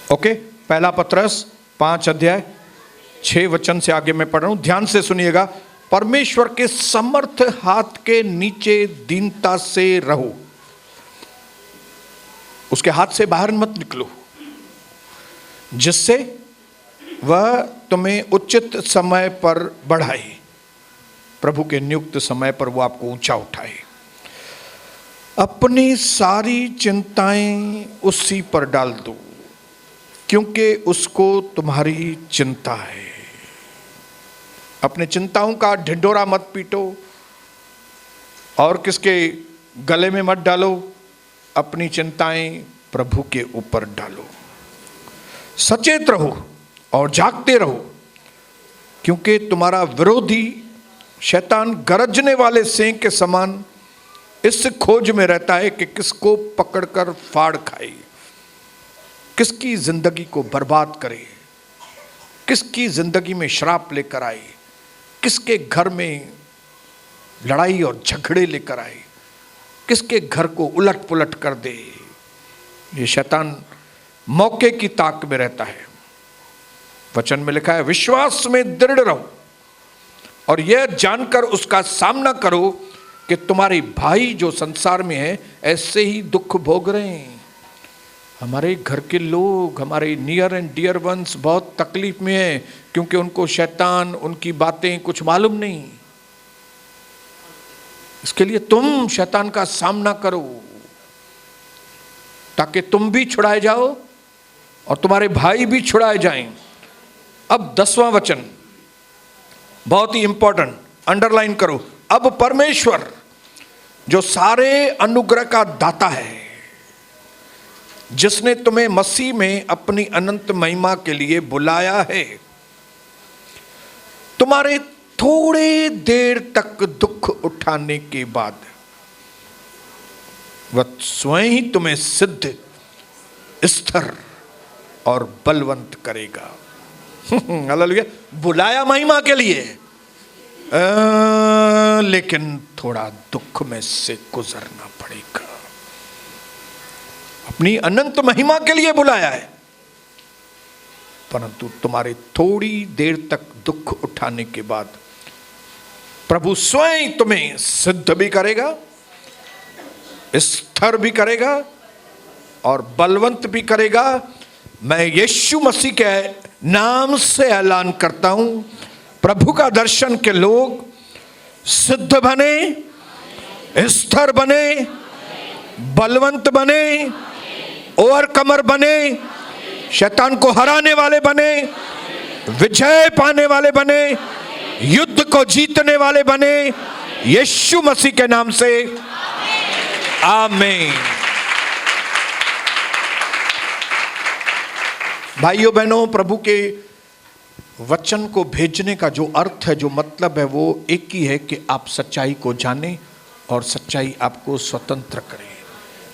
Okay, पहला पत्रस 5 अध्याय 6 वचन से आगे मैं पढ़ रहा हूं, ध्यान से सुनिएगा। परमेश्वर के समर्थ हाथ के नीचे दीनता से रहो, उसके हाथ से बाहर मत निकलो, जिससे वह तुम्हें उचित समय पर बढ़ाए, प्रभु के नियुक्त समय पर वो आपको ऊंचा उठाए। अपनी सारी चिंताएं उसी पर डाल दो, क्योंकि उसको तुम्हारी चिंता है। अपने चिंताओं का ढिंढोरा मत पीटो और किसके गले में मत डालो, अपनी चिंताएं प्रभु के ऊपर डालो। सचेत रहो और जागते रहो, क्योंकि तुम्हारा विरोधी शैतान गरजने वाले सिंह के समान इस खोज में रहता है कि किसको पकड़कर फाड़ खाए, किसकी जिंदगी को बर्बाद करे, किसकी जिंदगी में श्राप लेकर आए, किसके घर में लड़ाई और झगड़े लेकर आए, किसके घर को उलट पुलट कर दे। ये शैतान मौके की ताक में रहता है। वचन में लिखा है, विश्वास में दृढ़ रहो और यह जानकर उसका सामना करो कि तुम्हारे भाई जो संसार में है ऐसे ही दुख भोग रहे हैं। हमारे घर के लोग, हमारे नियर एंड डियर वंस बहुत तकलीफ में हैं, क्योंकि उनको शैतान, उनकी बातें कुछ मालूम नहीं। इसके लिए तुम शैतान का सामना करो, ताकि तुम भी छुड़ाए जाओ और तुम्हारे भाई भी छुड़ाए जाएं। अब 10वां वचन बहुत ही इंपॉर्टेंट, अंडरलाइन करो। अब परमेश्वर जो सारे अनुग्रह का दाता है, जिसने तुम्हें मसीह में अपनी अनंत महिमा के लिए बुलाया है, तुम्हारे थोड़े देर तक दुख उठाने के बाद वह स्वयं ही तुम्हें सिद्ध, स्थिर और बलवंत करेगा। हालेलुया। बुलाया महिमा के लिए, लेकिन थोड़ा दुख में से गुजरना पड़ेगा। अपनी अनंत महिमा के लिए बुलाया है, परंतु तुम्हारे थोड़ी देर तक दुख उठाने के बाद प्रभु स्वयं तुम्हें सिद्ध भी करेगा, स्थिर भी करेगा और बलवंत भी करेगा। मैं यीशु मसीह के नाम से ऐलान करता हूं, प्रभु का दर्शन के लोग सिद्ध बने, स्थिर बने, बलवंत बने, ओवरकमर बने, शैतान को हराने वाले बने, विजय पाने वाले बने, युद्ध को जीतने वाले बने, यीशु मसीह के नाम से आमीन। भाइयों बहनों, प्रभु के वचन को भेजने का जो अर्थ है, जो मतलब है, वो एक ही है कि आप सच्चाई को जानें और सच्चाई आपको स्वतंत्र करे।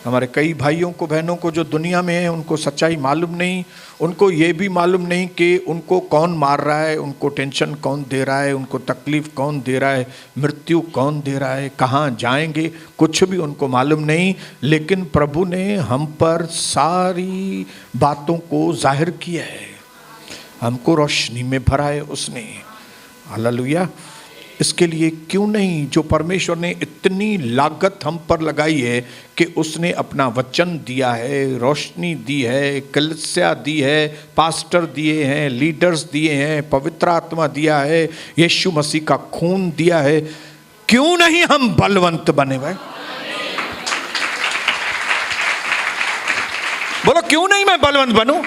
हमारे कई भाइयों को, बहनों को जो दुनिया में है, उनको सच्चाई मालूम नहीं, उनको ये भी मालूम नहीं कि उनको कौन मार रहा है, उनको टेंशन कौन दे रहा है, उनको तकलीफ कौन दे रहा है, मृत्यु कौन दे रहा है, कहाँ जाएंगे, कुछ भी उनको मालूम नहीं। लेकिन प्रभु ने हम पर सारी बातों को जाहिर किया है, हमको रोशनी में भरा है उसने। हालेलुया। इसके लिए क्यों नहीं, जो परमेश्वर ने इतनी लागत हम पर लगाई है कि उसने अपना वचन दिया है, रोशनी दी है, कलीसिया दी है, पास्टर दिए हैं, लीडर्स दिए हैं, पवित्र आत्मा दिया है, यीशु मसीह का खून दिया है, क्यों नहीं हम बलवंत बने भाई? बोलो, क्यों नहीं मैं बलवंत बनूं?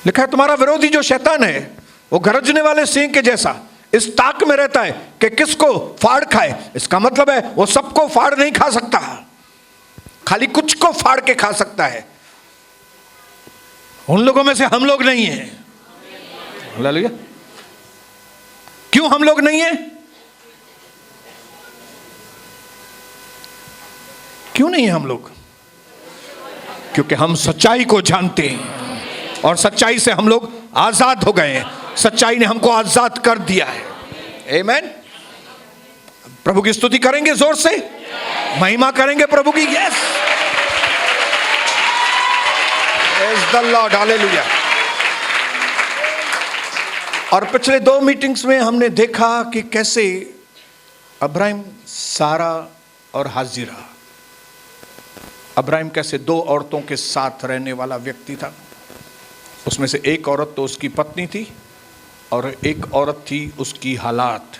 लिखा है, तुम्हारा विरोधी जो शैतान है वो गरजने वाले सिंह के जैसा इस ताक में रहता है कि किसको फाड़ खाए। इसका मतलब है वो सबको फाड़ नहीं खा सकता, खाली कुछ को फाड़ के खा सकता है। उन लोगों में से हम लोग नहीं हैं। हालेलुया। क्यों हम लोग नहीं हैं? क्यों नहीं हैं हम लोग? क्योंकि हम सच्चाई को जानते हैं और सच्चाई से हम लोग आजाद हो गए हैं। सच्चाई ने हमको आजाद कर दिया है। आमीन। प्रभु की स्तुति करेंगे जोर से, महिमा करेंगे प्रभु की। Yes, the Lord, hallelujah. और पिछले 2 मीटिंग्स में हमने देखा कि कैसे अब्राहम, सारा और हाजिरा, अब्राहम कैसे 2 औरतों के साथ रहने वाला व्यक्ति था। उसमें से एक औरत तो उसकी पत्नी थी और एक औरत थी उसकी हालात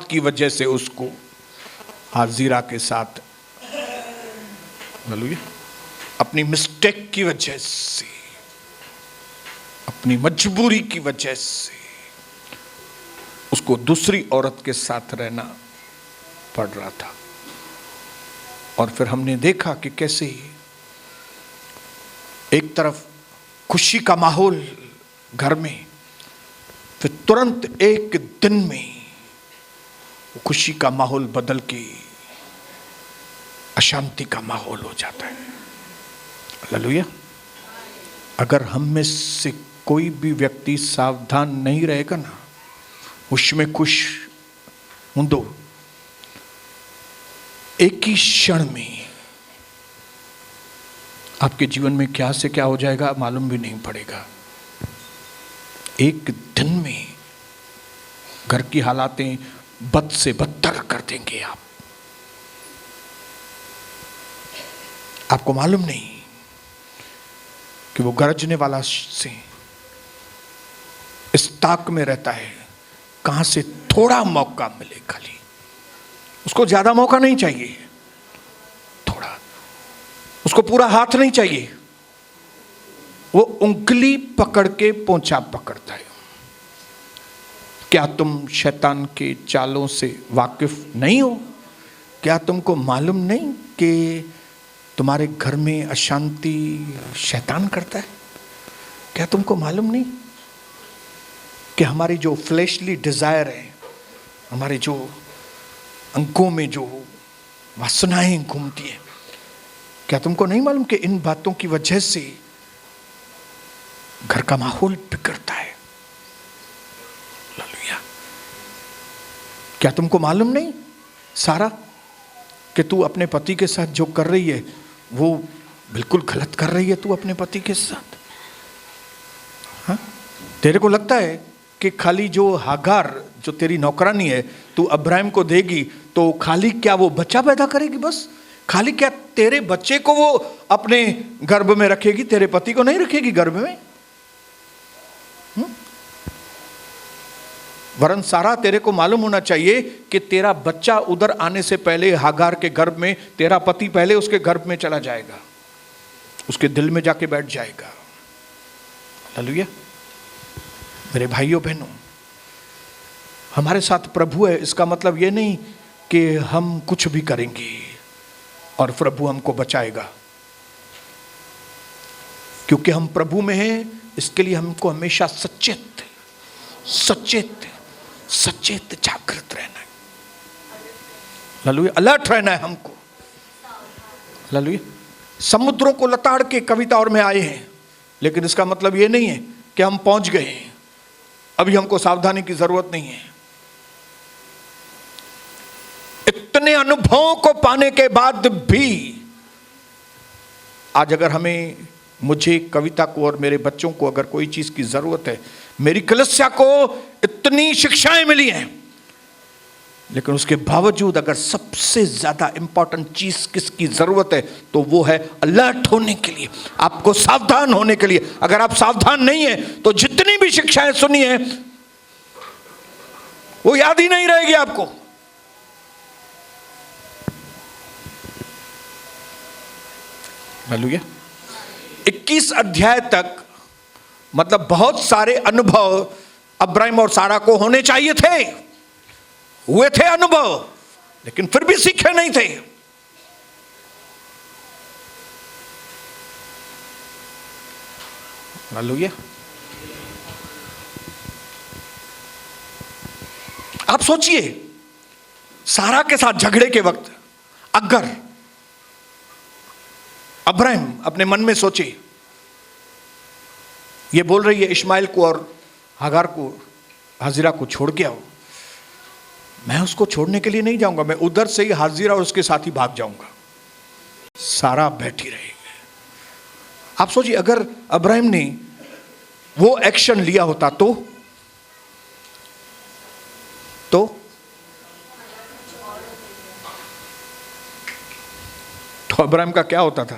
की वजह से उसको हाजिरा के साथ, हालेलुया, अपनी मिस्टेक की वजह से, अपनी मजबूरी की वजह से उसको दूसरी औरत के साथ रहना पड़ रहा था। और फिर हमने देखा कि कैसे एक तरफ खुशी का माहौल घर में, फिर तुरंत एक दिन में वो खुशी का माहौल बदल के अशांति का माहौल हो जाता है। हालेलुया। अगर हम में से कोई भी व्यक्ति सावधान नहीं रहेगा ना, उसमें खुश मुंदो, एक ही क्षण में आपके जीवन में क्या से क्या हो जाएगा मालूम भी नहीं पड़ेगा। एक दिन में घर की हालातें बद से बदतर कर देंगे आपको मालूम नहीं कि वो गरजने वाला से इस ताक में रहता है कहां से थोड़ा मौका मिले, खाली उसको ज्यादा मौका नहीं चाहिए, थोड़ा, उसको पूरा हाथ नहीं चाहिए, वो उंगली पकड़ के पोंछा पकड़ता है। क्या तुम शैतान के चालों से वाकिफ नहीं हो? क्या तुमको मालूम नहीं कि तुम्हारे घर में अशांति शैतान करता है? क्या तुमको मालूम नहीं कि हमारी जो फ्लैशली डिजायर है, हमारे जो अंगों में जो वासनाएं घूमती हैं, क्या तुमको नहीं मालूम कि इन बातों की वजह से घर का माहौल बिगड़ता है? हालेलुया। क्या तुमको मालूम नहीं सारा कि तू अपने पति के साथ जो कर रही है वो बिल्कुल गलत कर रही है? तू अपने पति के साथ, हाँ? तेरे को लगता है कि खाली जो हागार जो तेरी नौकरानी है तू अब्राहम को देगी तो खाली क्या वो बच्चा पैदा करेगी? बस खाली क्या तेरे बच्चे को वो अपने गर्भ में रखेगी, तेरे पति को नहीं रखेगी गर्भ में? वरन सारा तेरे को मालूम होना चाहिए कि तेरा बच्चा उधर आने से पहले हागार के गर्भ में तेरा पति पहले उसके गर्भ में चला जाएगा, उसके दिल में जाके बैठ जाएगा। हालेलुया। मेरे भाइयों बहनों, हमारे साथ प्रभु है, इसका मतलब ये नहीं कि हम कुछ भी करेंगे और प्रभु हमको बचाएगा। क्योंकि हम प्रभु में हैं, इसके लिए हमको हमेशा सचेत जागृत रहना है। हालेलुया। अलर्ट रहना है हमको। हालेलुया। समुद्रों को लताड़ के कविता और में आए हैं, लेकिन इसका मतलब ये नहीं है कि हम पहुंच गए हैं, अभी हमको सावधानी की जरूरत नहीं है। इतने अनुभवों को पाने के बाद भी आज अगर हमें, मुझे, कविता को और मेरे बच्चों को अगर कोई चीज की जरूरत है, मेरी कलीसिया को इतनी शिक्षाएं मिली हैं, लेकिन उसके बावजूद अगर सबसे ज्यादा इंपॉर्टेंट चीज किसकी जरूरत है तो वो है अलर्ट होने के लिए, आपको सावधान होने के लिए। अगर आप सावधान नहीं है तो जितनी भी शिक्षाएं सुनी है वो याद ही नहीं रहेगी आपको। हालेलुया। 21 अध्याय तक मतलब बहुत सारे अनुभव अब्राहम और सारा को होने चाहिए थे, हुए थे अनुभव, लेकिन फिर भी सीखे नहीं थे। हालेलुया। आप सोचिए, सारा के साथ झगड़े के वक्त अगर अब्राहम अपने मन में सोचे, ये बोल रही है इस्माइल को और हागार को, हाजिरा को छोड़ के आओ, मैं उसको छोड़ने के लिए नहीं जाऊंगा, मैं उधर से ही हाजिरा और उसके साथ ही भाग जाऊंगा। सारा बैठी रहेगी, आप सोचिए, अगर अब्राहम ने वो एक्शन लिया होता तो अब्राहम का क्या होता था?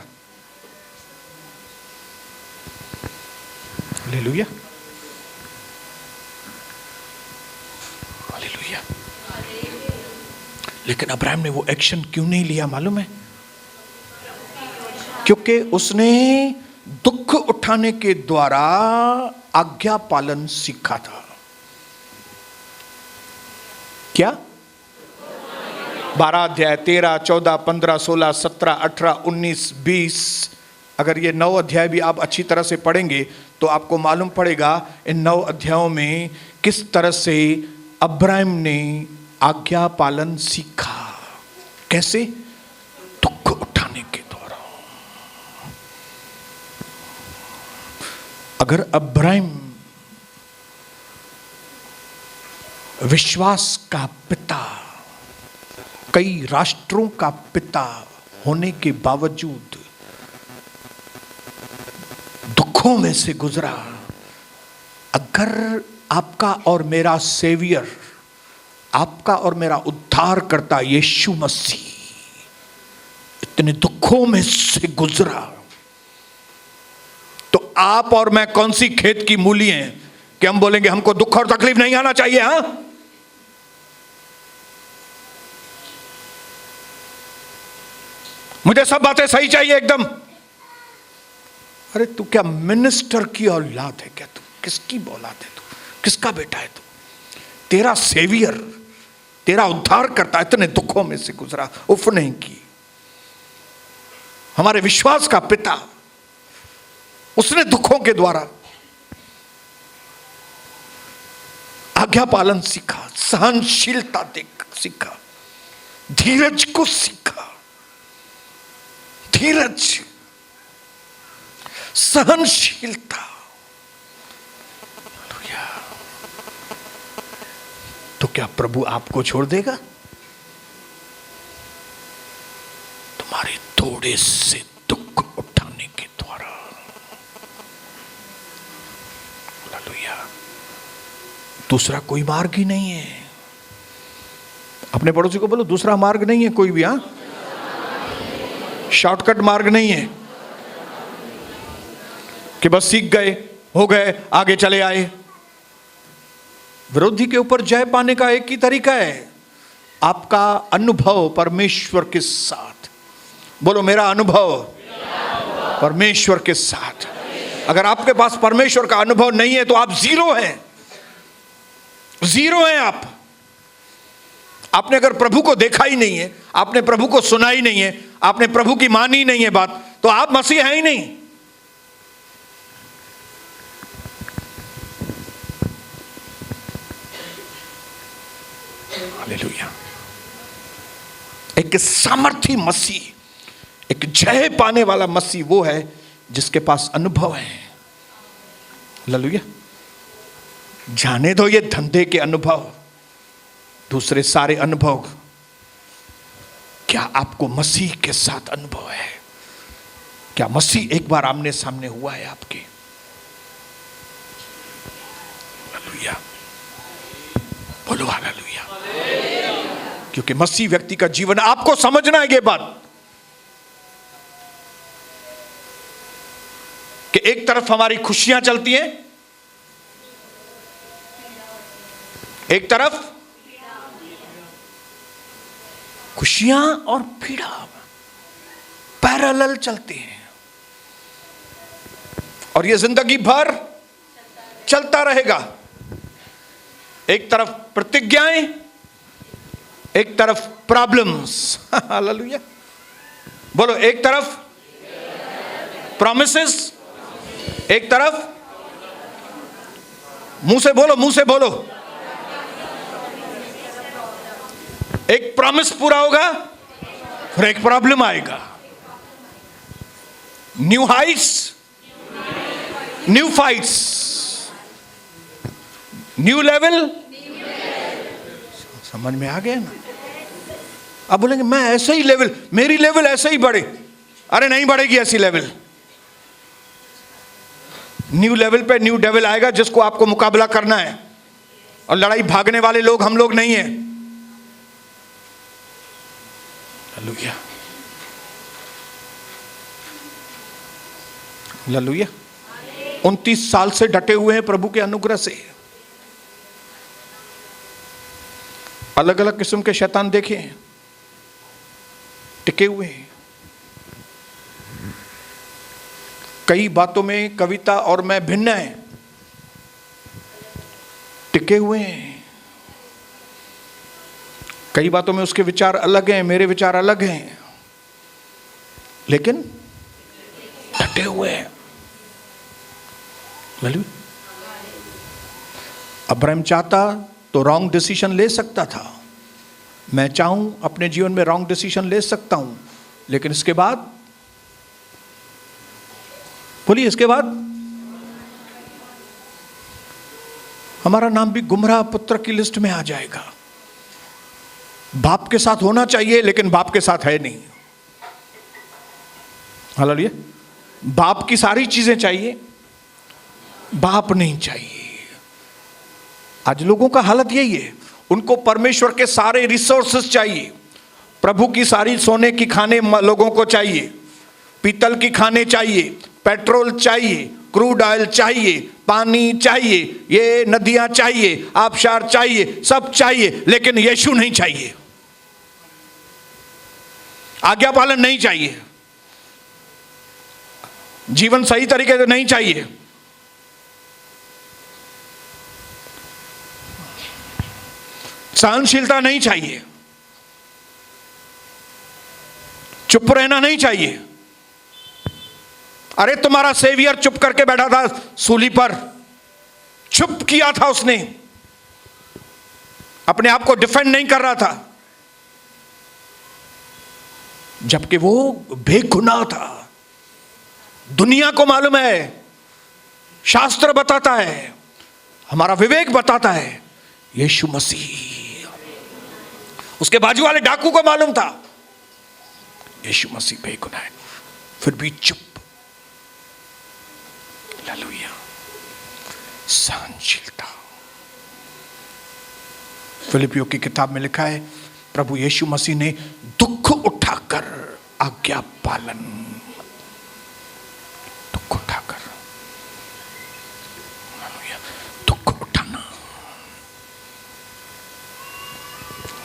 Hallelujah, hallelujah. लेकिन अब्राहम ने वो एक्शन क्यों नहीं लिया मालूम है? क्योंकि उसने दुख उठाने के द्वारा आज्ञा पालन सीखा था। क्या? 12 अध्याय 13, 14, 15, 16, 17, 18, 19, 20, अगर ये 9 अध्याय भी आप अच्छी तरह से पढ़ेंगे तो आपको मालूम पड़ेगा इन 9 अध्यायों में किस तरह से अब्राहम ने आज्ञा पालन सीखा। कैसे? दुख उठाने के द्वारा। अगर अब्राहम विश्वास का पिता, कई राष्ट्रों का पिता होने के बावजूद दुखों में से गुजरा, अगर आपका और मेरा सेवियर, आपका और मेरा उद्धारकर्ता यीशु मसीह इतने दुखों में से गुजरा, तो आप और मैं कौन सी खेत की मूली हैं कि हम बोलेंगे हमको दुख और तकलीफ नहीं आना चाहिए? हाँ, मुझे सब बातें सही चाहिए एकदम। अरे तू क्या मिनिस्टर की औलाद है क्या? तू किसकी औलाद है? तू किसका बेटा है? तू, तेरा सेवियर, तेरा उद्धार करता इतने दुखों में से गुजरा, उफ नहीं की। हमारे विश्वास का पिता, उसने दुखों के द्वारा आज्ञा पालन सीखा, सहनशीलता सीखा, धीरज को सीखा। धीरज, सहनशीलता। तो क्या प्रभु आपको छोड़ देगा? तुम्हारे थोड़े से दुख उठाने के द्वारा। हालेलुया। दूसरा कोई मार्ग ही नहीं है। अपने पड़ोसी को बोलो, दूसरा मार्ग नहीं है कोई भी। हाँ, शॉर्टकट मार्ग नहीं है कि बस सीख गए, हो गए, आगे चले आए। विरोधी के ऊपर जय पाने का एक ही तरीका है, आपका अनुभव परमेश्वर के साथ। बोलो, मेरा अनुभव परमेश्वर के साथ। अगर आपके पास परमेश्वर का अनुभव नहीं है तो आप जीरो हैं, जीरो हैं आप। आपने अगर प्रभु को देखा ही नहीं है, आपने प्रभु को सुना ही नहीं है, आपने प्रभु की मानी ही नहीं है बात, तो आप मसीह हैं ही नहीं। हालेलुया। एक सामर्थी मसीह, एक जय पाने वाला मसीह वो है जिसके पास अनुभव है। हालेलुया। जाने दो ये धंधे के अनुभव, दूसरे सारे अनुभव, क्या आपको मसीह के साथ अनुभव है? क्या मसीह एक बार आमने सामने हुआ है आपके? हालेलुया, बोलो हालेलुया। क्योंकि मसीह व्यक्ति का जीवन, आपको समझना है ये बात कि एक तरफ हमारी खुशियां चलती हैं, एक तरफ खुशियां और पीड़ा पैरेलल चलते हैं, और ये जिंदगी भर चलता रहेगा। एक तरफ प्रतिज्ञाएं, एक तरफ प्रॉब्लम्स। हालेलुया, बोलो, एक तरफ प्रॉमिसेस, एक तरफ, मुंह से बोलो, मुंह से बोलो, एक प्रॉमिस पूरा होगा फिर एक प्रॉब्लम आएगा। New Heights, new fights, new level. समझ में आ गया ना? अब बोलेंगे मैं ऐसे ही लेवल, मेरी लेवल ऐसे ही बढ़े। अरे नहीं बढ़ेगी ऐसी लेवल। न्यू लेवल पे न्यू डेविल आएगा जिसको आपको मुकाबला करना है, और लड़ाई भागने वाले लोग हम लोग नहीं है। Hallelujah, hallelujah. 29 साल से डटे हुए हैं प्रभु के अनुग्रह से। अलग अलग किस्म के शैतान देखे हैं, टिके हुए हैं। कई बातों में कविता और मैं भिन्न है, टिके हुए हैं। कई बातों में उसके विचार अलग हैं, मेरे विचार अलग हैं, लेकिन डटे हुए हैं। अब्राहम चाहता तो रॉन्ग डिसीजन ले सकता था। मैं चाहूं अपने जीवन में रॉन्ग डिसीजन ले सकता हूं, लेकिन इसके बाद बोलिए, इसके बाद हमारा नाम भी गुमराह पुत्र की लिस्ट में आ जाएगा। बाप के साथ होना चाहिए, लेकिन बाप के साथ है नहीं। हालेलुया। बाप की सारी चीजें चाहिए, बाप नहीं चाहिए। आज लोगों का हालत यही है, उनको परमेश्वर के सारे रिसोर्सेस चाहिए। प्रभु की सारी सोने की खाने लोगों को चाहिए, पीतल की खाने चाहिए, पेट्रोल चाहिए, क्रूड ऑयल चाहिए, पानी चाहिए, ये नदियां चाहिए, आबशार चाहिए, सब चाहिए, लेकिन यीशु नहीं चाहिए। आज्ञा पालन नहीं चाहिए, जीवन सही तरीके से नहीं चाहिए। सहनशीलता नहीं चाहिए, चुप रहना नहीं चाहिए। अरे तुम्हारा सेवियर चुप करके बैठा था सूली पर, चुप किया था उसने, अपने आप को डिफेंड नहीं कर रहा था, जबकि वो बेगुनाह था। दुनिया को मालूम है, शास्त्र बताता है, हमारा विवेक बताता है, यीशु मसीह। उसके बाजू वाले डाकू को मालूम था यीशु मसीह बेगुनाह है, फिर भी चुप। हालेलुया। सहनशीलता। फिलिपियों की किताब में लिखा है, प्रभु यीशु मसीह ने दुख उठाकर आज्ञा पालन, दुख उठाकर, हालेलुया, दुख उठाना।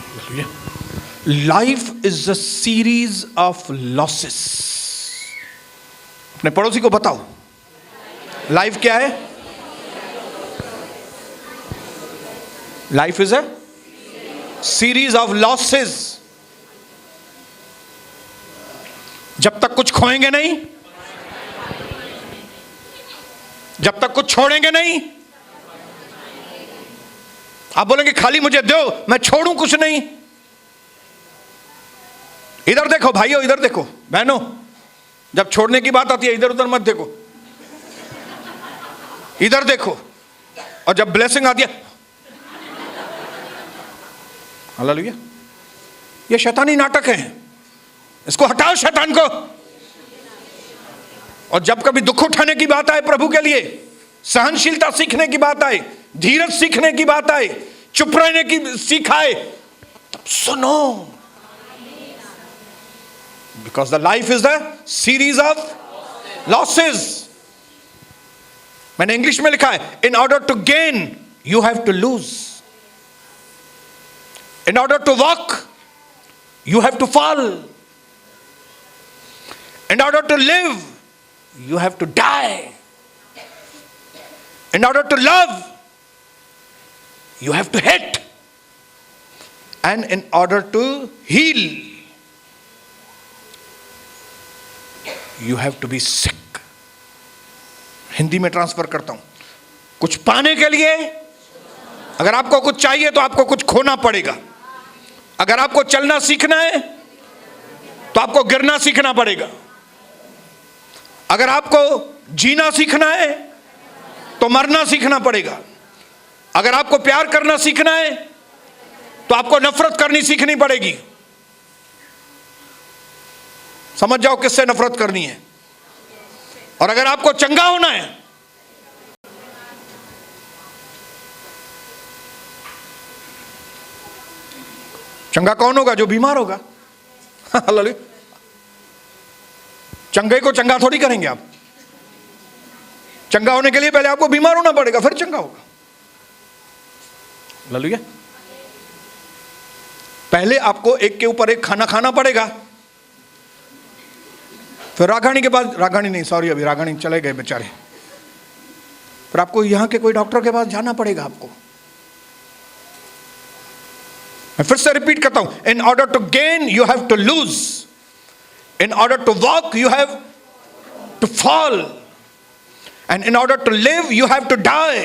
Hallelujah. Life is a series of losses. अपने पड़ोसी को बताओ, लाइफ क्या है? Life is a series of losses. जब तक कुछ खोएंगे नहीं, जब तक कुछ छोड़ेंगे नहीं, आप बोलेंगे खाली मुझे दो, मैं छोड़ूं कुछ नहीं। इधर देखो भाइयों, इधर देखो बहनों, जब छोड़ने की बात आती है इधर उधर मत देखो, इधर देखो। और जब ब्लेसिंग आती है, हालेलुया, ये शैतानी नाटक है, इसको हटाओ शैतान को। और जब कभी दुख उठाने की बात आए प्रभु के लिए, सहनशीलता सीखने की बात आए, धीरज सीखने की बात आए, चुप रहने की सीख आए, तब सुनो। Because the life is the series of losses. मैंने इंग्लिश में लिखा है, in order to gain you have to lose, in order to walk you have to fall, in order to live you have to die, in order to love you have to hate, and in order to heal you have to be sick। Hindi में transfer करता हूं, कुछ पाने के लिए अगर आपको कुछ चाहिए तो आपको कुछ खोना पड़ेगा। अगर आपको चलना सीखना है तो आपको गिरना सीखना पड़ेगा। अगर आपको जीना सीखना है तो मरना सीखना पड़ेगा। अगर आपको प्यार करना सीखना है तो आपको नफरत करनी सीखनी पड़ेगी। समझ जाओ किससे नफरत करनी है। और अगर आपको चंगा होना है चंगा कौन होगा? जो बीमार होगा। हालेलुया। चंगे को चंगा थोड़ी करेंगे आप। चंगा होने के लिए पहले आपको बीमार होना पड़ेगा, फिर चंगा होगा। हालेलुया। पहले आपको एक के ऊपर एक खाना खाना पड़ेगा, फिर राघानी के पास, राघानी नहीं सॉरी, अभी राघानी चले गए बेचारे, फिर आपको यहां के कोई डॉक्टर के पास जाना पड़ेगा आपको। मैं फिर से रिपीट करता हूं, in order to gain you have to lose, in order to walk you have to fall, and in order to live you have to die,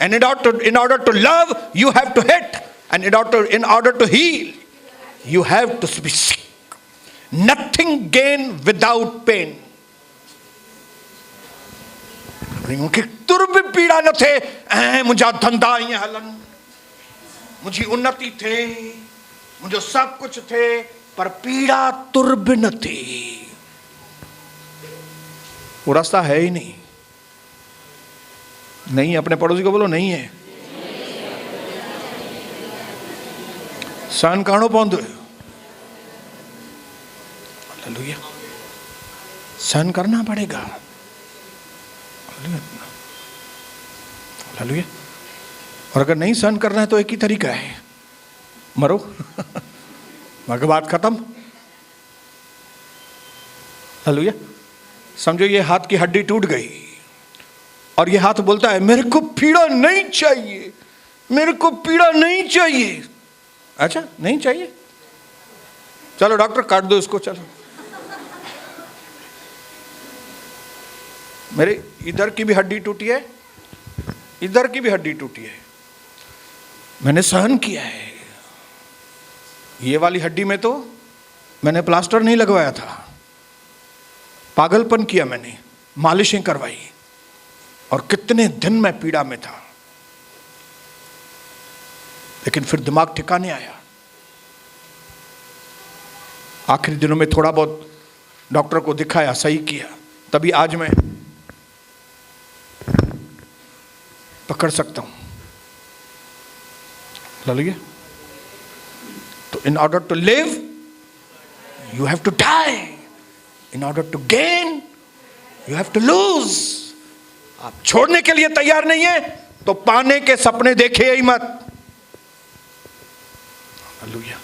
and in order to love you have to hate, and in order to heal you have to be sick. Nothing gain without pain. कि तुर भी पीड़ा न थे, ऐ मुझा धंधा ही हलन, मुझी उन्नति थे, मुझे सब कुछ थे, पर पीड़ा तुर भी न थी। वो रास्ता है ही नहीं। नहीं, अपने पड़ोसी को बोलो नहीं है। सहन करणो पवंदो। हालेलुया। सहन करना पड़ेगा। हालेलुया। और अगर नहीं सहन करना है तो एक ही तरीका है, मरो। मगर बात खत्म। हालेलुया। समझो ये हाथ की हड्डी टूट गई और ये हाथ बोलता है मेरे को पीड़ा नहीं चाहिए, मेरे को पीड़ा नहीं चाहिए। अच्छा नहीं चाहिए, चलो डॉक्टर काट दो इसको, चलो। मेरे इधर की भी हड्डी टूटी है, इधर की भी हड्डी टूटी है, मैंने सहन किया है। ये वाली हड्डी में तो मैंने प्लास्टर नहीं लगवाया था, पागलपन किया मैंने, मालिशें करवाई, और कितने दिन मैं पीड़ा में था, लेकिन फिर दिमाग ठिकाने आया। आखिरी दिनों में थोड़ा बहुत डॉक्टर को दिखाया, सही किया, तभी आज मैं पकड़ सकता हूं। हालेलुया। तो in order to live you have to die, in order to gain you have to lose. आप छोड़ने के लिए तैयार नहीं है तो पाने के सपने देखे ही मत। Hallelujah.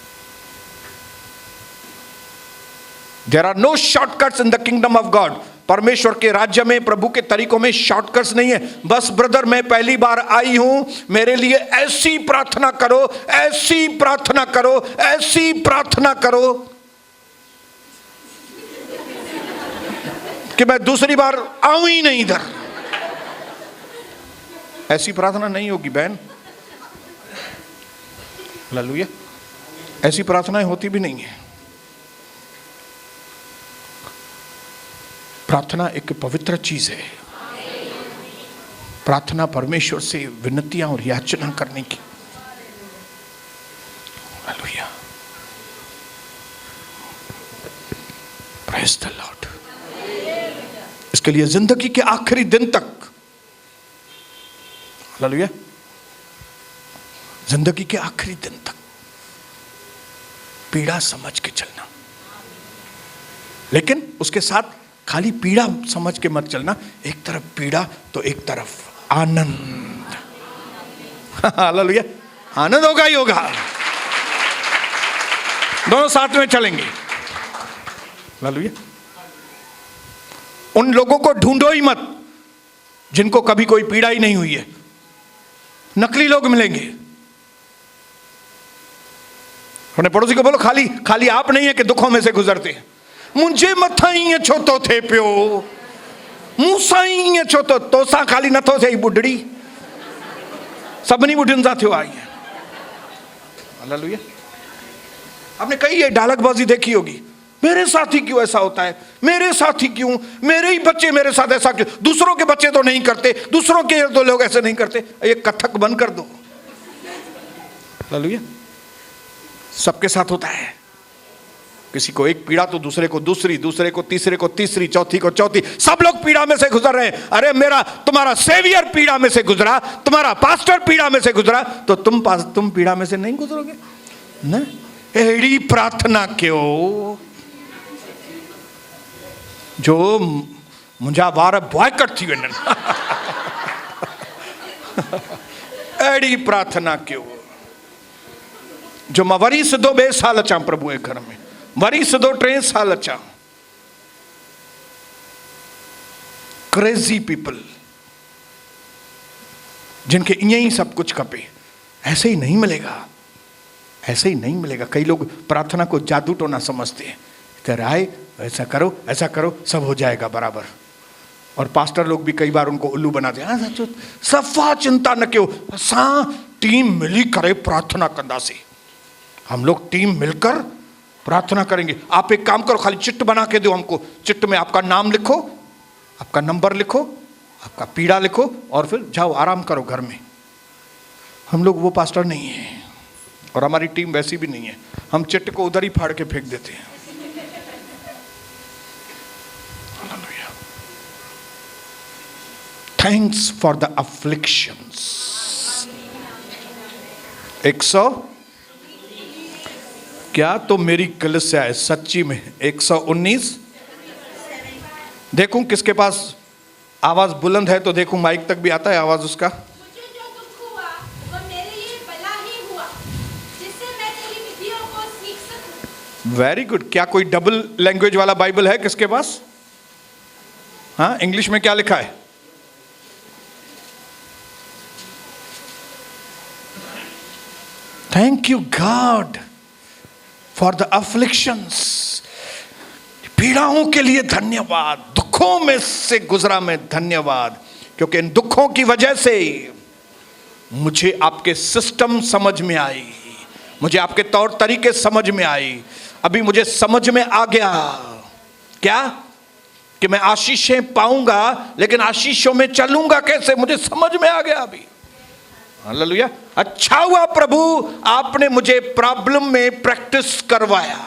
There are no shortcuts in the kingdom of God. परमेश्वर के राज्य में, प्रभु के तरीकों में शॉर्टकट्स नहीं है। बस ब्रदर मैं पहली बार आई हूं, मेरे लिए ऐसी प्रार्थना करो, ऐसी प्रार्थना करो, ऐसी प्रार्थना करो कि मैं दूसरी बार आऊं ही नहीं इधर। ऐसी प्रार्थना नहीं होगी बहन। हालेलुया। ऐसी प्रार्थनाएं होती भी नहीं है। प्रार्थना एक पवित्र चीज है। प्रार्थना परमेश्वर से विनतियां और याचना करने की। हालेलुया। Praise the Lord. इसके लिए जिंदगी के आखिरी दिन तक, हालेलुया, जिंदगी के आखिरी दिन तक पीड़ा समझ के चलना। लेकिन उसके साथ खाली पीड़ा समझ के मत चलना। एक तरफ पीड़ा तो एक तरफ आनंद। हालेलुया। आनंद होगा ही होगा, दोनों साथ में चलेंगे। हालेलुया। उन लोगों को ढूंढो ही मत जिनको कभी कोई पीड़ा ही नहीं हुई है। नकली लोग मिलेंगे। अपने पड़ोसी को बोलो खाली खाली आप नहीं है कि दुखों में से गुजरते हैं। मुझे मथा ही छोतो थे पियो, मूसा ही छोतो तो सा खाली नथो थे बुढ़ड़ी, सबनी बुढ़ियुनि सां थियो आई है। हालेलुया। आपने कई ये डायलॉगबाजी देखी होगी, मेरे साथ ही क्यों ऐसा होता है, मेरे साथ ही क्यों, मेरे ही बच्चे मेरे साथ ऐसा क्यों, दूसरों के बच्चे तो नहीं करते, दूसरों के तो लोग ऐसे नहीं करते। ये कथक बंद कर दो। हालेलुया। सबके साथ होता है। किसी को एक पीड़ा तो दूसरे को दूसरी, दूसरे को तीसरे को तीसरी, चौथी को चौथी, सब लोग पीड़ा में से गुजर रहे हैं। अरे मेरा तुम्हारा सेवियर पीड़ा में से गुजरा, तुम्हारा पास्टर पीड़ा में से गुजरा, तो तुम पीड़ा में से नहीं गुजरोगे ना। एड़ी प्रार्थना क्यों जो मुंहिंजा वार बॉयकट थी वञनि। अहिड़ी प्रार्थना कयो जो मां वरी सिधो 2 साल अचां प्रभु जे घर में, वरी सिधो 3 साल अचां। क्रेजी पीपल जिनके ईअं ही सब कुछ खपे, ऐसे ही नहीं मिलेगा, ऐसे ही नहीं मिलेगा। कई लोग प्रार्थना को जादू टोना समझते हैं, इधर आए ऐसा करो सब हो जाएगा बराबर। और पास्टर लोग भी कई बार उनको उल्लू बनाते हैं। सफ़ा चिंता न कयो, असां टीम मिली करे प्रार्थना कंदासीं, हम लोग टीम मिलकर प्रार्थना करेंगे। आप एक काम करो, खाली चिट बना के दो हमको, चिट में आपका नाम लिखो, आपका नंबर लिखो, आपका पीड़ा लिखो और फिर जाओ आराम करो घर में। हम लोग वो पास्टर नहीं है और हमारी टीम वैसी भी नहीं है, हम चिट को उधर ही फाड़ के फेंक देते हैं। Thanks for the अफ्लिक्शंस। 100 क्या तो मेरी कलीसिया है सच्ची में 119। देखूं किसके पास आवाज बुलंद है, तो देखूं माइक तक भी आता है आवाज उसका। मुझे जो दुख हुआ वो मेरे लिए भला ही हुआ, जिससे मैं तेरी विधियों को सीख सकूं। Very good. क्या कोई डबल लैंग्वेज वाला बाइबल है किसके पास? हाँ, इंग्लिश में क्या लिखा है? Thank you God for the afflictions. पीड़ाओं के लिए धन्यवाद, दुखों में से गुजरा मैं धन्यवाद, क्योंकि इन दुखों की वजह से मुझे आपके सिस्टम समझ में आई, मुझे आपके तौर तरीके समझ में आई। अभी मुझे समझ में आ गया क्या कि मैं आशीषें पाऊंगा, लेकिन आशीषों में चलूंगा कैसे, मुझे समझ में आ गया अभी। हालेलुया। अच्छा हुआ प्रभु आपने मुझे प्रॉब्लम में प्रैक्टिस करवाया।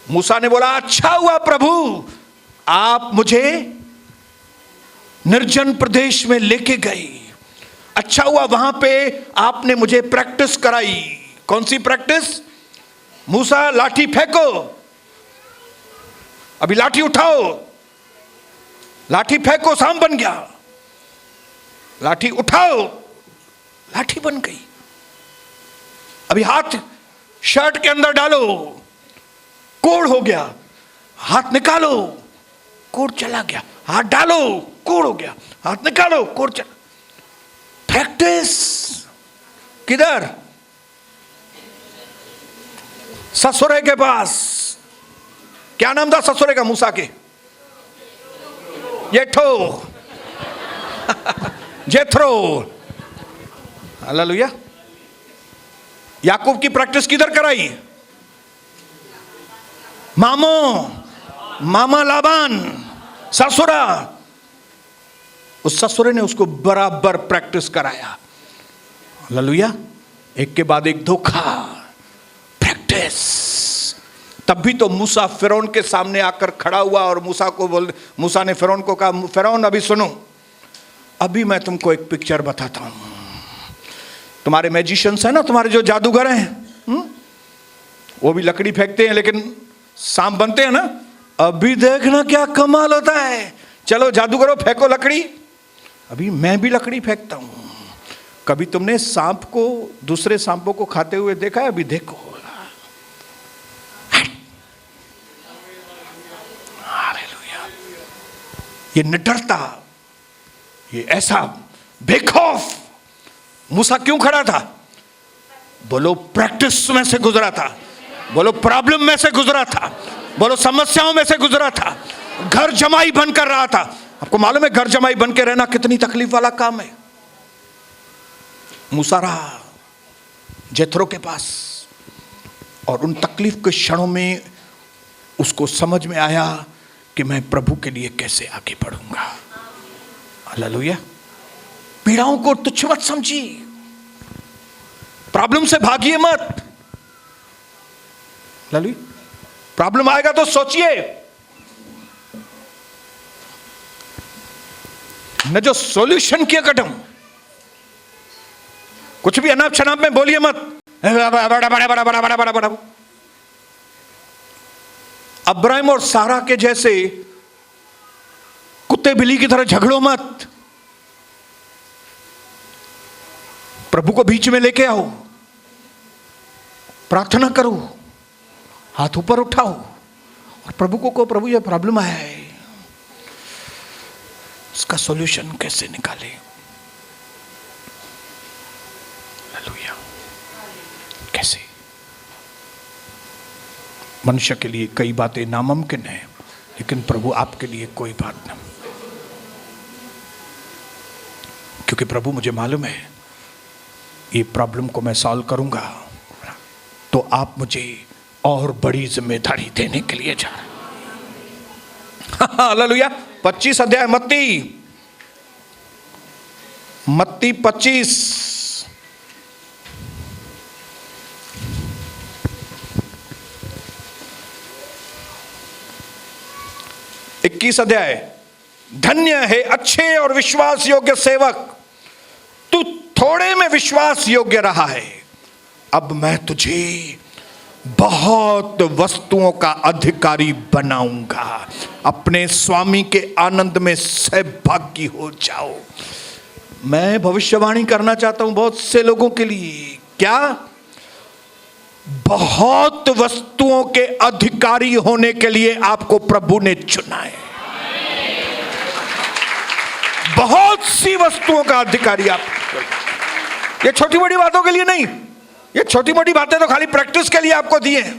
मूसा ने बोला अच्छा हुआ प्रभु आप मुझे निर्जन प्रदेश में लेके गए, अच्छा हुआ वहां पे आपने मुझे प्रैक्टिस कराई। कौन सी प्रैक्टिस? मूसा लाठी फेंको, अभी लाठी उठाओ, लाठी फेंको, सांप बन गया। लाठी उठाओ, लाठी बन गई। अभी हाथ शर्ट के अंदर डालो, कोड़ हो गया, हाथ निकालो, कोड़ चला गया। हाथ डालो, कोड़ हो गया, हाथ निकालो, कोड़ चला। प्रैक्टिस किधर? ससुरे के पास। क्या नाम था ससुरे का मूसा के? जेठो जेथरो। हालेलुया। याकूब की प्रैक्टिस किधर कराई? मामा लाबान, ससुरा। उस ससुरे ने उसको बराबर प्रैक्टिस कराया। हालेलुया। एक के बाद एक धोखा, प्रैक्टिस। तब भी तो मूसा फिरौन के सामने आकर खड़ा हुआ और मूसा ने फिरौन को कहा, फिरौन अभी सुनो, अभी मैं तुमको एक पिक्चर बताता हूं। तुम्हारे मैजिशियंस है ना, तुम्हारे जो जादूगर हैं, वो भी लकड़ी फेंकते हैं लेकिन सांप बनते हैं ना। अभी देखना क्या कमाल होता है। चलो जादूगरों फेंको लकड़ी। अभी मैं भी लकड़ी फेंकता हूं। कभी तुमने सांप को दूसरे सांपों को खाते हुए देखा है? अभी देखो। हालेलुया। ये निडरता, ये ऐसा बेखौफ मूसा क्यों खड़ा था? बोलो प्रैक्टिस में से गुजरा था, बोलो प्रॉब्लम में से गुजरा था, बोलो समस्याओं में से गुजरा था, घर जमाई बन कर रहा था। आपको मालूम है घर जमाई बन के रहना कितनी तकलीफ वाला काम है। मूसा रहा जेथरो के पास और उन तकलीफ के क्षणों में उसको समझ में आया कि मैं प्रभु के लिए कैसे आगे बढ़ूंगा। हालेलुया। पीड़ाओं को तुच्छ मत समझिए, प्रॉब्लम से भागिए मत। हालेलुया। प्रॉब्लम आएगा तो सोचिए, न जो सॉल्यूशन किया कदम। कुछ भी अनाप शनाप में बोलिए मत, बड़ा बड़ा बड़ा बड़ा बड़ा बड़ा बड़ा। अब्राहम और सारा के जैसे कुत्ते बिल्ली की तरह झगड़ो मत, प्रभु को बीच में लेके आओ, प्रार्थना करो, हाथ ऊपर उठाओ और प्रभु को कहो, प्रभु ये प्रॉब्लम आया है, इसका सॉल्यूशन कैसे निकाले। हालेलुया। कैसे? मनुष्य के लिए कई बातें नामुमकिन है, लेकिन प्रभु आपके लिए कोई बात नहीं, क्योंकि प्रभु मुझे मालूम है ये प्रॉब्लम को मैं सॉल्व करूंगा तो आप मुझे और बड़ी जिम्मेदारी देने के लिए जा रहे हैं। हालेलुया। 25 अध्याय मत्ती 25 21 अध्याय। धन्य है अच्छे और विश्वास योग्य सेवक, तू थोड़े में विश्वास योग्य रहा है, अब मैं तुझे बहुत वस्तुओं का अधिकारी बनाऊंगा, अपने स्वामी के आनंद में सहभागी हो जाओ। मैं भविष्यवाणी करना चाहता हूं बहुत से लोगों के लिए। क्या? बहुत वस्तुओं के अधिकारी होने के लिए आपको प्रभु ने चुना है। बहुत सी वस्तुओं का अधिकारी आप। ये छोटी बड़ी बातों के लिए नहीं, ये छोटी मोटी बातें तो खाली प्रैक्टिस के लिए आपको दी हैं।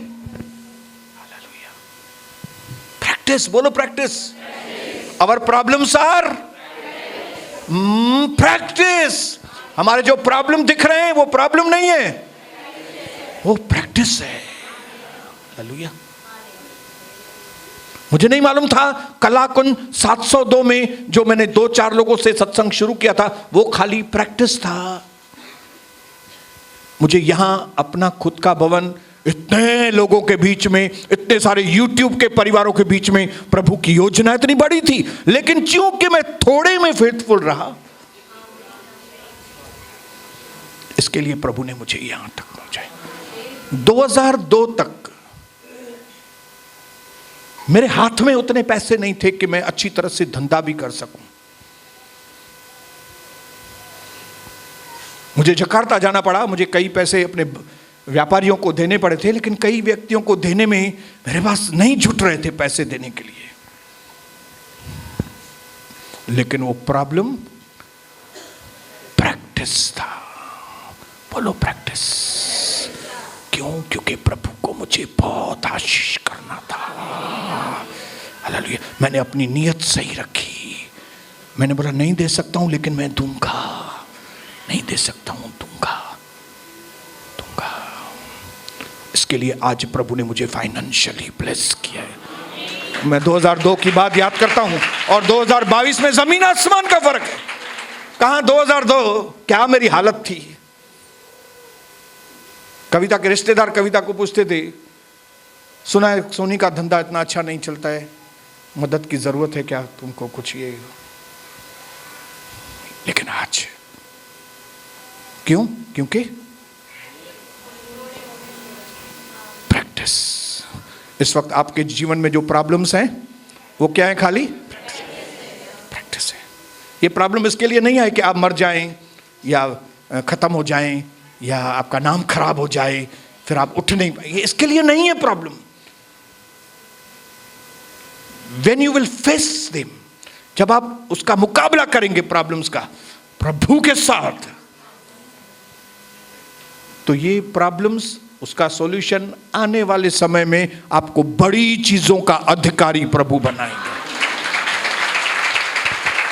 प्रैक्टिस, बोलो practice. Our problems are practice. हमारे जो प्रॉब्लम दिख रहे हैं वो प्रॉब्लम नहीं है, वो प्रैक्टिस है। हालेलुया। मुझे नहीं मालूम था कलाकुंज 702 में जो मैंने 2-4 लोगों से सत्संग शुरू किया था वो खाली प्रैक्टिस था। मुझे यहां अपना खुद का भवन, इतने लोगों के बीच में, इतने सारे YouTube के परिवारों के बीच में, प्रभु की योजना इतनी बड़ी थी, लेकिन क्योंकि मैं थोड़े में फेथफुल रहा, इसके लिए प्रभु ने मुझे यहां तक पहुंचाया। 2002 तक मेरे हाथ में उतने पैसे नहीं थे कि मैं अच्छी तरह से धंधा भी कर सकूं। मुझे जकार्ता जाना पड़ा, मुझे कई पैसे अपने व्यापारियों को देने पड़े थे, लेकिन कई व्यक्तियों को देने में मेरे पास नहीं जुट रहे थे पैसे देने के लिए। लेकिन वो प्रॉब्लम प्रैक्टिस था। बोलो प्रैक्टिस। क्यों? क्योंकि प्रभु को मुझे बहुत आशीष करना था। हालेलुया। मैंने अपनी नियत सही रखी। मैंने बोला नहीं दे सकता हूं, लेकिन मैं दूंगा। नहीं दे सकता हूं, दूंगा दूंगा। इसके लिए आज प्रभु ने मुझे फाइनेंशियली ब्लेस किया है। मैं 2002 की बात याद करता हूं और 2022 में जमीन आसमान का फर्क है। कहां 2002 क्या मेरी हालत थी। कविता के रिश्तेदार कविता को पूछते थे, सुना है सोनी का धंधा इतना अच्छा नहीं चलता है, मदद की जरूरत है क्या तुमको कुछ ये। लेकिन आज क्यों? क्योंकि प्रैक्टिस। इस वक्त आपके जीवन में जो प्रॉब्लम्स हैं वो क्या है? खाली प्रैक्टिस है। ये प्रॉब्लम इसके लिए नहीं है कि आप मर जाएं या खत्म हो जाएं या आपका नाम खराब हो जाए फिर आप उठ नहीं पाए, ये इसके लिए नहीं है problem. When you will face them, जब आप उसका मुकाबला करेंगे प्रॉब्लम्स का प्रभु के साथ, तो ये प्रॉब्लम्स, उसका सॉल्यूशन आने वाले समय में आपको बड़ी चीजों का अधिकारी प्रभु बनाएंगे।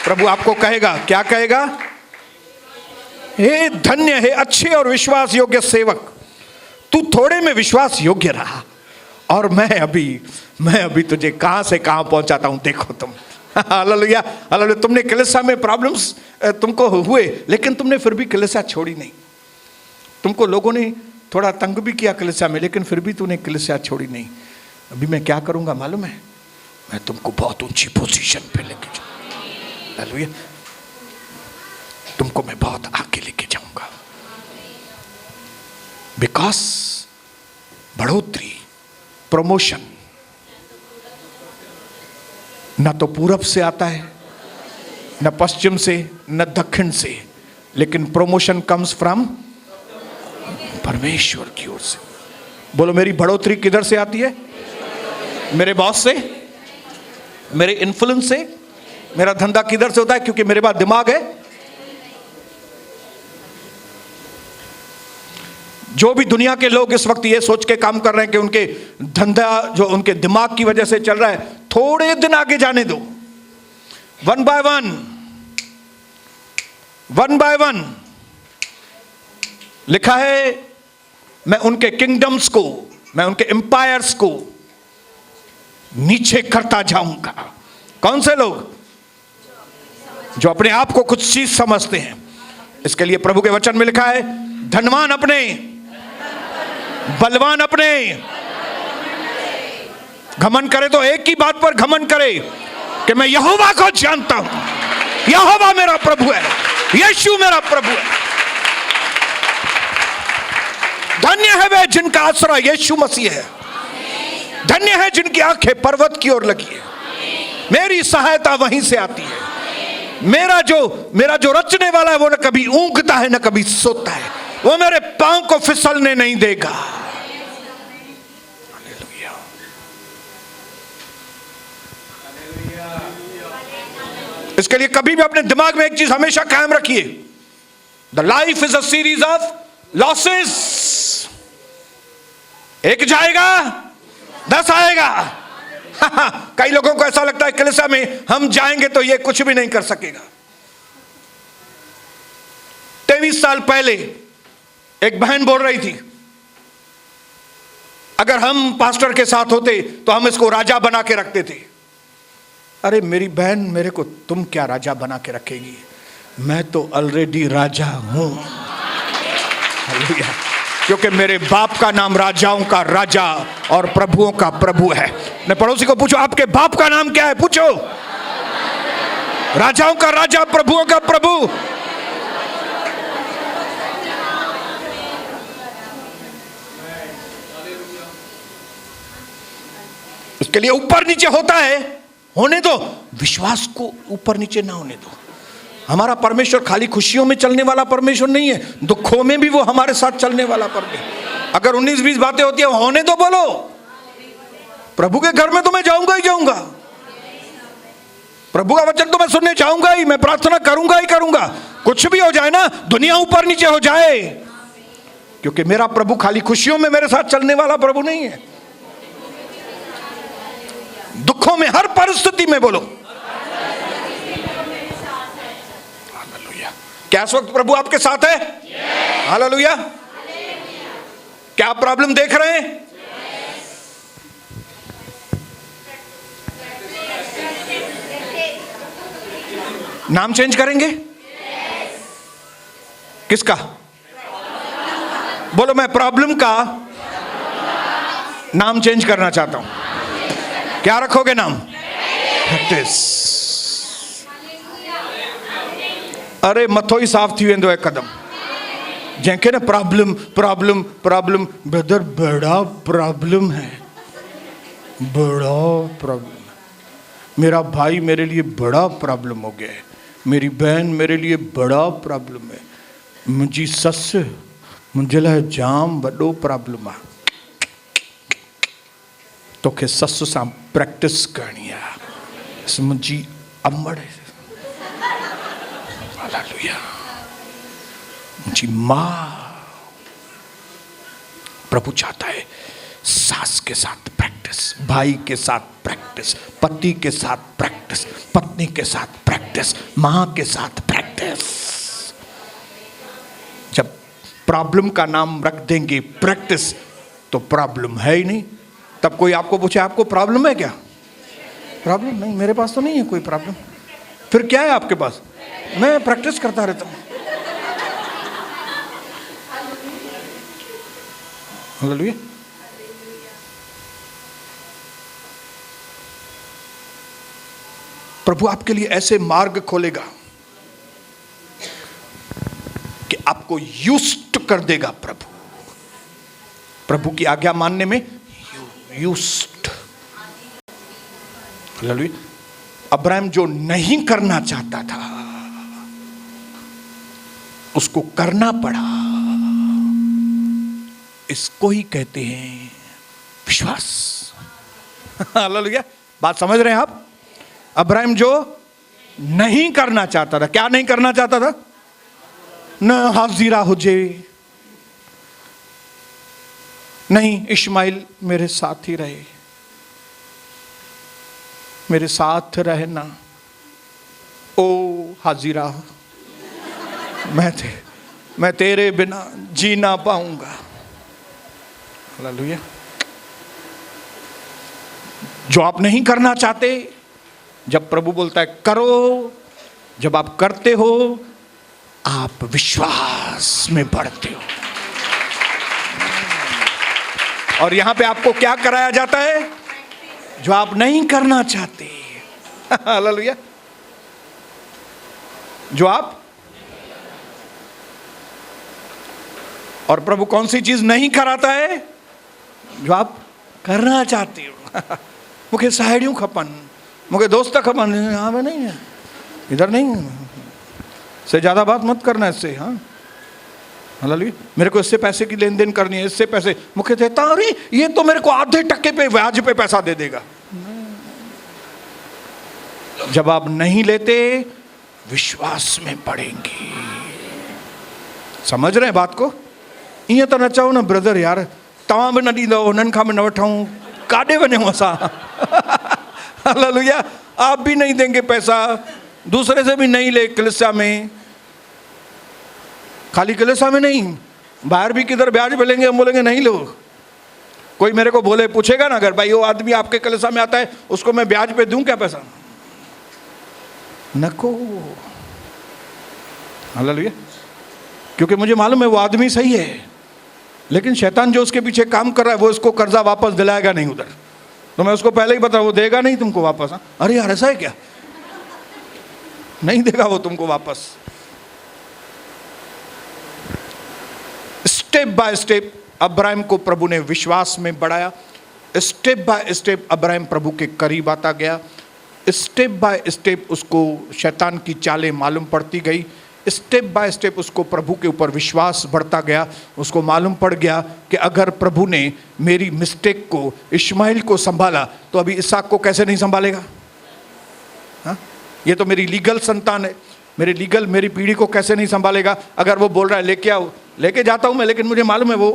प्रभु आपको कहेगा, क्या कहेगा? हे धन्य है अच्छे और विश्वास योग्य सेवक, तू थोड़े में विश्वास योग्य रहा और मैं अभी तुझे कहां से कहां पहुंचाता हूं, देखो तुम। Hallelujah hallelujah. तुमने कलीसिया में प्रॉब्लम्स तुमको हुए, लेकिन तुमने फिर भी कलीसिया छोड़ी नहीं। तुमको लोगों ने थोड़ा तंग भी किया कलीसिया में, लेकिन फिर भी तूने कलीसिया छोड़ी नहीं। अभी मैं क्या करूंगा मालूम है? मैं तुमको बहुत ऊंची पोजीशन पे लेके जाऊंगा। हालेलुया। तुमको मैं बहुत आगे लेके जाऊंगा। विकास, बढ़ोतरी, प्रमोशन न तो पूरब से आता है, न पश्चिम से, न दक्षिण से, लेकिन प्रमोशन कम्स फ्रॉम परमेश्वर की ओर से। बोलो, मेरी बढ़ोतरी किधर से आती है? मेरे बॉस से, मेरे इन्फ्लुएंस से। मेरा धंधा किधर से होता है? क्योंकि मेरे पास दिमाग है। जो भी दुनिया के लोग इस वक्त ये सोच के काम कर रहे हैं कि उनके धंधा जो उनके दिमाग की वजह से चल रहा है, थोड़े दिन आगे जाने दो। वन बाय वन लिखा है, मैं उनके किंगडम्स को, मैं उनके एम्पायर्स को नीचे करता जाऊंगा। कौन से लोग? जो अपने आप को कुछ चीज समझते हैं। इसके लिए प्रभु के वचन में लिखा है, धनवान अपने, बलवान अपने। घमंड करे तो एक ही बात पर घमंड करे कि मैं यहोवा को जानता हूं। यहोवा मेरा प्रभु है, यीशु मेरा प्रभु है। धन्य है वे जिनका आसरा यीशु मसीह है। धन्य है जिनकी आंखें पर्वत की ओर लगी है। मेरी सहायता वहीं से आती है। मेरा जो रचने वाला है वो न कभी ऊँघता है न कभी सोता है। वो मेरे पांव को फिसलने नहीं देगा। इसके लिए कभी भी अपने दिमाग में एक चीज हमेशा कायम रखिए, the life is a series of losses. एक जाएगा 10 आएगा। कई लोगों को ऐसा लगता है कलीसिया में हम जाएंगे तो ये कुछ भी नहीं कर सकेगा। 23 साल पहले एक बहन बोल रही थी, अगर हम पास्टर के साथ होते तो हम इसको राजा बना के रखते थे। अरे मेरी बहन, मेरे को तुम क्या राजा बना के रखेगी? मैं तो ऑलरेडी राजा हूं। क्योंकि मेरे बाप का नाम राजाओं का राजा और प्रभुओं का प्रभु है। ने पड़ोसी को पूछो, आपके बाप का नाम क्या है? पूछो। राजाओं का राजा, प्रभुओं का प्रभु। इसके लिए ऊपर नीचे होता है, होने दो। विश्वास को ऊपर नीचे ना होने दो। हमारा परमेश्वर खाली खुशियों में चलने वाला परमेश्वर नहीं है, दुखों में भी वो हमारे साथ चलने वाला परमेश्वर। अगर 19-20 बातें होती है, होने दो। बोलो, प्रभु के घर में तो मैं जाऊंगा ही जाऊंगा। प्रभु का वचन तो मैं सुनने जाऊंगा ही, मैं प्रार्थना करूंगा ही करूंगा। कुछ भी हो जाए ना, दुनिया ऊपर नीचे हो जाए, क्योंकि मेरा प्रभु खाली खुशियों में मेरे साथ चलने वाला प्रभु नहीं है। दुखों में, हर परिस्थिति में। बोलो, हालेलुया। क्या इस वक्त प्रभु आपके साथ है? हालेलुया। क्या आप प्रॉब्लम देख रहे हैं? नाम चेंज करेंगे? किसका? बोलो, मैं प्रॉब्लम का नाम चेंज करना चाहता हूं। क्या रखोगे नाम? प्रैक्टिस। अरे मथो ही साफ थी वेंदो एक कदम। जंहिंखे न प्रॉब्लम प्रॉब्लम प्रॉब्लम, ब्रदर बड़ा प्रॉब्लम है, बड़ा प्रॉब्लम। मेरा भाई मेरे लिए बड़ा प्रॉब्लम हो गया है। मेरी बहन मेरे लिए बड़ा प्रॉब्लम है। मुंहिंजी ससु मुंहिंजे लाइ जाम वॾो प्रॉब्लम आहे। तोखे ससु सां प्रैक्टिस करणी आहे। मुंहिंजी अमड़, हालेलुया, मुंहिंजी माँ। प्रभु चाहता है सास के साथ प्रैक्टिस, भाई के साथ प्रैक्टिस, पति के साथ प्रैक्टिस, पत्नी के साथ प्रैक्टिस, माँ के साथ प्रैक्टिस। जब प्रॉब्लम का नाम रख देंगे प्रैक्टिस, तो प्रॉब्लम है ही नहीं। तब कोई आपको पूछे, आपको प्रॉब्लम है क्या? प्रॉब्लम नहीं, मेरे पास तो नहीं है कोई प्रॉब्लम। फिर क्या है आपके पास? मैं प्रैक्टिस करता रहता हूं। हालेलुया। प्रभु आपके लिए ऐसे मार्ग खोलेगा कि आपको यूज्ड कर देगा प्रभु। प्रभु की आज्ञा मानने में यूज्ड। हालेलुया। अब्राहम जो नहीं करना चाहता था उसको करना पड़ा। इसको ही कहते हैं विश्वास। हालेलुया। बात समझ रहे हैं आप? अब्राहम जो नहीं करना चाहता था, क्या नहीं करना चाहता था? न हाजिरा हो जे, नहीं इश्माइल मेरे साथ ही रहे, मेरे साथ रहना। ओ हाजिरा, मैं तेरे बिना जी ना पाऊंगा। हालेलुया। जो आप नहीं करना चाहते, जब प्रभु बोलता है करो, जब आप करते हो आप विश्वास में बढ़ते हो। और यहां पे आपको क्या कराया जाता है? जो आप नहीं करना चाहते। हालेलुया। जो आप, और प्रभु कौन सी चीज नहीं कराता है? जो आप करना चाहते हो। मुझे साहेड़ियों खपन, मुझे दोस्त खपन, यहाँ में नहीं है, इधर नहीं से ज्यादा बात मत करना इससे। हाँ हालेलुया। मेरे को इससे पैसे की लेन देन करनी है, इससे पैसे मुझे देता, अरे ये तो मेरे को आधे टक्के पे ब्याज पे पैसा दे देगा। जब आप नहीं लेते विश्वास में पड़ेंगे। समझ रहे हैं बात को? ये तो न चाहो ना ब्रदर यार, तव्हां भी न ॾींदव, हुननि खां बि न वठूं, काॾे वञूं असां? हालेलुया। आप भी नहीं देंगे पैसा, दूसरे से भी नहीं ले कलीसिया में, खाली कलीसिया में नहीं, बाहर भी किधर ब्याज मिलेंगे, हम बोलेंगे नहीं लो। कोई मेरे को बोले, पूछेगा ना, अगर भाई वो आदमी आपके कलीसिया में आता है उसको मैं ब्याज पे दूं क्या पैसा? नको। हालेलुया। क्योंकि मुझे मालूम है वो आदमी सही है, लेकिन शैतान जो उसके पीछे काम कर रहा है वो इसको कर्जा वापस दिलाएगा नहीं उधर। तो मैं उसको पहले ही बता, वो देगा नहीं तुमको वापस। हाँ? अरे यार ऐसा है क्या? नहीं देगा वो तुमको वापस। स्टेप बाय स्टेप अब्राहम को प्रभु ने विश्वास में बढ़ाया। स्टेप बाय स्टेप अब्राहम प्रभु के करीब आता गया। स्टेप बाय स्टेप उसको शैतान की चालें मालूम पड़ती गई। स्टेप बाय स्टेप उसको प्रभु के ऊपर विश्वास बढ़ता गया। उसको मालूम पड़ गया कि अगर प्रभु ने मेरी मिस्टेक को, इश्माइल को संभाला, तो अभी इसहाक को कैसे नहीं संभालेगा? हाँ? ये तो मेरी लीगल संतान है, मेरी पीढ़ी को कैसे नहीं संभालेगा? अगर वो बोल रहा है लेके आओ, लेके जाता हूं मैं, लेकिन मुझे मालूम है वो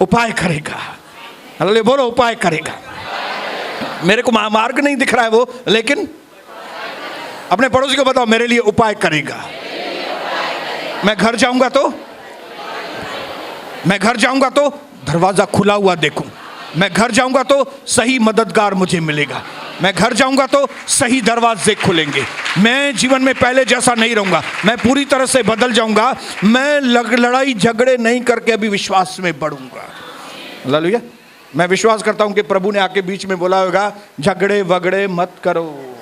उपाय करेगा। हालेलुया। बोलो उपाय करेगा। मेरे को मार्ग नहीं दिख रहा है वो, लेकिन अपने पड़ोसी को बताओ मेरे लिए उपाय करेगा। मैं घर जाऊंगा तो दरवाजा खुला हुआ देखूं। मैं घर जाऊंगा तो सही मददगार मुझे मिलेगा। मैं घर जाऊंगा तो सही दरवाजे खुलेंगे। मैं जीवन में पहले जैसा नहीं रहूंगा, मैं पूरी तरह से बदल जाऊंगा। मैं लड़ाई झगड़े नहीं करके अभी विश्वास में बढ़ूंगा। हालेलुया। मैं विश्वास करता हूं कि प्रभु ने आके बीच में बोला होगा, झगड़े वगड़े मत करो।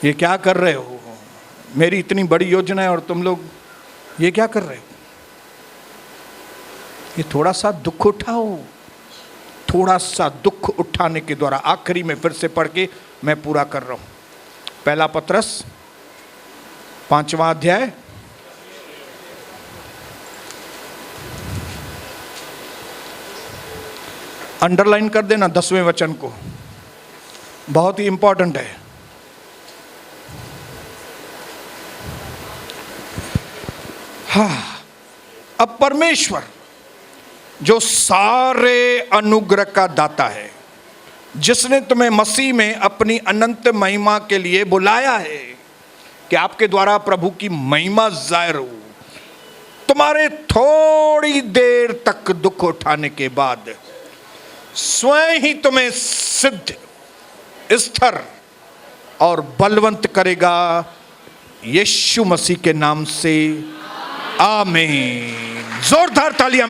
ये क्या कर रहे हो? मेरी इतनी बड़ी योजना है और तुम लोग ये क्या कर रहे हो? ये थोड़ा सा दुख उठाओ। थोड़ा सा दुख उठाने के द्वारा, आखिरी में फिर से पढ़ के मैं पूरा कर रहा हूं। पहला पत्रस 5वां अध्याय, अंडरलाइन कर देना 10वें वचन को, बहुत ही इंपॉर्टेंट है। हाँ, अब परमेश्वर जो सारे अनुग्रह का दाता है, जिसने तुम्हें मसीह में अपनी अनंत महिमा के लिए बुलाया है कि आपके द्वारा प्रभु की महिमा जाहिर हो, तुम्हारे थोड़ी देर तक दुख उठाने के बाद स्वयं ही तुम्हें सिद्ध, स्थिर और बलवंत करेगा, यीशु मसीह के नाम से आमीन। जोरदार तालियां।